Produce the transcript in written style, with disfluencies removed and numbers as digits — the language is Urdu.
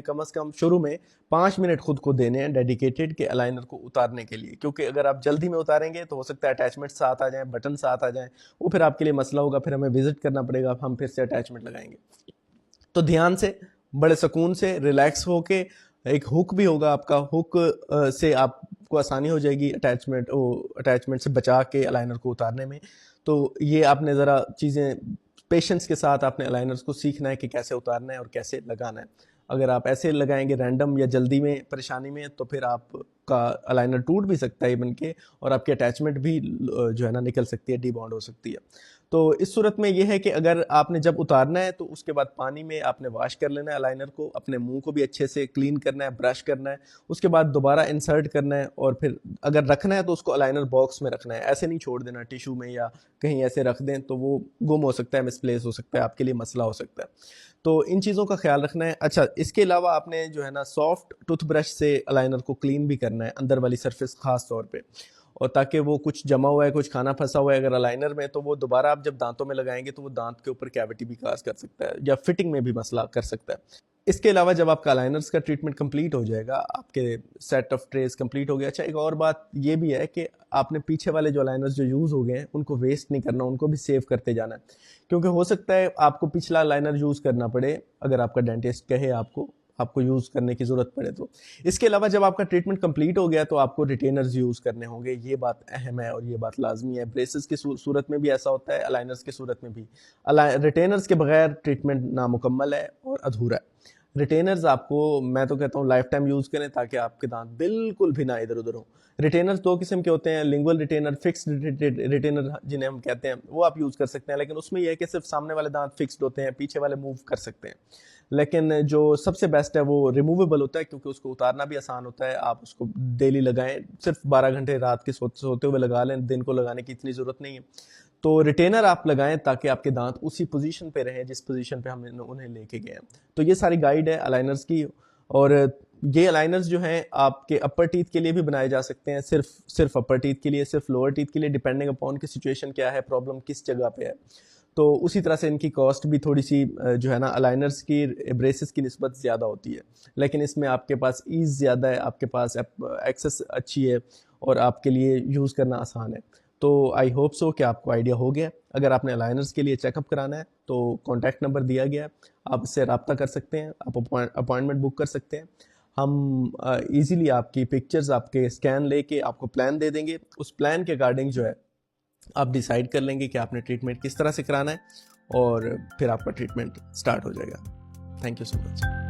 کم از کم شروع میں 5 منٹ خود کو دینے ہیں ڈیڈیکیٹڈ کہ الائنر کو اتارنے کے لیے، کیونکہ اگر آپ جلدی میں اتاریں گے تو ہو سکتا ہے اٹیچمنٹ ساتھ آ جائیں، بٹن ساتھ آ جائیں، وہ پھر آپ کے لیے مسئلہ ہوگا، پھر ہمیں وزٹ کرنا پڑے گا، ہم پھر سے اٹیچمنٹ لگائیں گے. تو دھیان سے، بڑے سکون سے، ریلیکس ہو کے، ایک ہک بھی ہوگا آپ کا، ہک سے آپ کو آسانی ہو جائے گی اٹیچمنٹ سے بچا کے الائنر کو اتارنے میں. تو یہ آپ نے ذرا چیزیں پیشنس کے ساتھ آپ نے الائنرز کو سیکھنا ہے کہ کیسے اتارنا ہے اور کیسے لگانا ہے. اگر آپ ایسے لگائیں گے رینڈم یا جلدی میں پریشانی میں تو پھر آپ کا الائنر ٹوٹ بھی سکتا ہے بن کے، اور آپ کی اٹیچمنٹ بھی جو ہے نا نکل سکتی ہے، ڈی بانڈ ہو سکتی ہے. تو اس صورت میں یہ ہے کہ اگر آپ نے جب اتارنا ہے تو اس کے بعد پانی میں آپ نے واش کر لینا ہے الائنر کو، اپنے منہ کو بھی اچھے سے کلین کرنا ہے، برش کرنا ہے، اس کے بعد دوبارہ انسرٹ کرنا ہے، اور پھر اگر رکھنا ہے تو اس کو الائنر باکس میں رکھنا ہے، ایسے نہیں چھوڑ دینا ٹیشو میں یا کہیں ایسے رکھ دیں تو وہ گم ہو سکتا ہے، مس پلیس ہو سکتا ہے، آپ کے لیے مسئلہ ہو سکتا ہے. تو ان چیزوں کا خیال رکھنا ہے. اچھا، اس کے علاوہ آپ نے جو ہے نا سافٹ ٹوتھ برش سے الائنر کو کلین بھی کرنا ہے، اندر والی سرفیس خاص طور پہ، اور تاکہ وہ کچھ جمع ہوا ہے، کچھ کھانا پھنسا ہوا ہے اگر الائنر میں، تو وہ دوبارہ آپ جب دانتوں میں لگائیں گے تو وہ دانت کے اوپر کیوٹی بھی کاز کر سکتا ہے یا فٹنگ میں بھی مسئلہ کر سکتا ہے. اس کے علاوہ جب آپ کا الائنرز کا ٹریٹمنٹ کمپلیٹ ہو جائے گا، آپ کے سیٹ آف ٹریز کمپلیٹ ہو گیا. اچھا، ایک اور بات یہ بھی ہے کہ آپ نے پیچھے والے جو الائنرز جو یوز ہو گئے ہیں ان کو ویسٹ نہیں کرنا، ان کو بھی سیو کرتے جانا ہے، کیونکہ ہو سکتا ہے آپ کو پچھلا الائنر یوز کرنا پڑے اگر آپ کا ڈینٹسٹ کہے آپ کو یوز کرنے کی ضرورت پڑے تو. اس کے علاوہ جب آپ کا ٹریٹمنٹ کمپلیٹ ہو گیا تو آپ کو ریٹینرز یوز کرنے ہوں گے، یہ بات اہم ہے اور یہ بات لازمی ہے. بریسز کی صورت میں بھی ایسا ہوتا ہے، الائنرز کی صورت میں بھی. ریٹینرز کے بغیر ٹریٹمنٹ نامکمل ہے اور ادھورا ہے. ریٹینرز آپ کو میں تو کہتا ہوں لائف ٹائم یوز کریں تاکہ آپ کے دانت بالکل بھی نہ ادھر ادھر ہوں. ریٹینرز 2 قسم کے ہوتے ہیں، لنگول ریٹینر، فکسڈ ریٹینر جنہیں ہم کہتے ہیں، وہ آپ یوز کر سکتے ہیں، لیکن اس میں یہ ہے کہ صرف سامنے والے دانت فکسڈ ہوتے ہیں، پیچھے والے موو کر سکتے ہیں. لیکن جو سب سے بیسٹ ہے وہ ریموویبل ہوتا ہے، کیونکہ اس کو اتارنا بھی آسان ہوتا ہے. آپ اس کو ڈیلی لگائیں، صرف 12 گھنٹے رات کے سوتے ہوئے لگا لیں، دن کو لگانے کی اتنی ضرورت نہیں ہے. تو ریٹینر آپ لگائیں تاکہ آپ کے دانت اسی پوزیشن پہ رہیں جس پوزیشن پہ ہم انہیں لے کے گئے ہیں. تو یہ ساری گائیڈ ہے الائنرز کی، اور یہ الائنرز جو ہیں آپ کے اپر ٹیتھ کے لیے بھی بنائے جا سکتے ہیں، صرف اپر ٹیتھ کے لیے، صرف لوور ٹیتھ کے لیے، ڈیپینڈنگ اپون کی سچویشن کیا ہے، پرابلم کس جگہ پہ ہے. تو اسی طرح سے ان کی کاسٹ بھی تھوڑی سی جو ہے نا الائنرز کی بریسز کی نسبت زیادہ ہوتی ہے، لیکن اس میں آپ کے پاس ایز زیادہ ہے، آپ کے پاس ایکسیس اچھی ہے اور آپ کے لیے یوز کرنا آسان ہے. تو آئی ہوپ سو کہ آپ کو آئیڈیا ہو گیا. اگر آپ نے الائنرز کے لیے چیک اپ کرانا ہے تو کانٹیکٹ نمبر دیا گیا ہے، آپ اس سے رابطہ کر سکتے ہیں، آپ اپوائنٹمنٹ بک کر سکتے ہیں. ہم ایزیلی آپ کی پکچرز، آپ کے اسکین لے کے آپ کو پلان دے دیں گے. اس پلان کے اکارڈنگ جو ہے آپ ڈیسائیڈ کر لیں گے کہ آپ نے ٹریٹمنٹ کس طرح سے کرانا ہے، اور پھر آپ کا ٹریٹمنٹ سٹارٹ ہو جائے گا. Thank you so much.